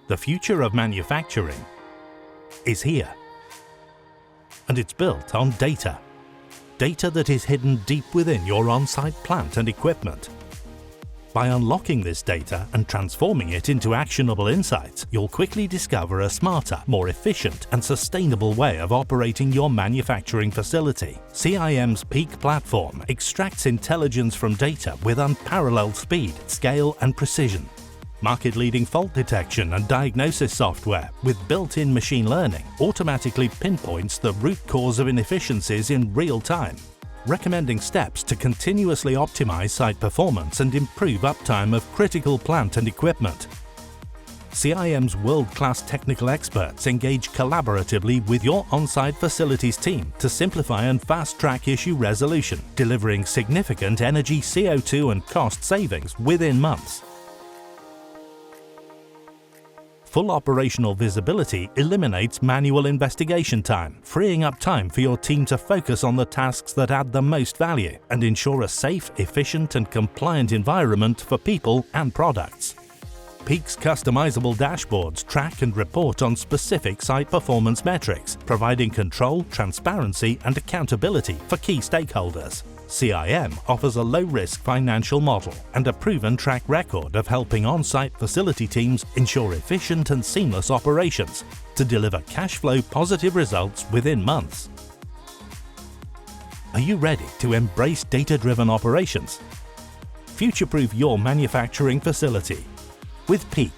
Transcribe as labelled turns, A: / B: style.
A: The future of manufacturing is here. And it's built on data. Data that is hidden deep within your on-site plant and equipment. By unlocking this data and transforming it into actionable insights, you'll quickly discover a smarter, more efficient and sustainable way of operating your manufacturing facility. CIM's Peak platform extracts intelligence from data with unparalleled speed, scale and precision. Market-leading fault detection and diagnosis software with built-in machine learning automatically pinpoints the root cause of inefficiencies in real time, recommending steps to continuously optimize site performance and improve uptime of critical plant and equipment. CIM's world-class technical experts engage collaboratively with your on-site facilities team to simplify and fast-track issue resolution, delivering significant energy, CO2 and cost savings within months. Full operational visibility eliminates manual investigation time, freeing up time for your team to focus on the tasks that add the most value and ensure a safe, efficient and compliant environment for people and products. Peak's customizable dashboards track and report on specific site performance metrics, providing control, transparency and accountability for key stakeholders. CIM offers a low-risk financial model and a proven track record of helping on-site facility teams ensure efficient and seamless operations to deliver cash flow positive results within months. Are you ready to embrace data-driven operations? Future-proof your manufacturing facility with Peak.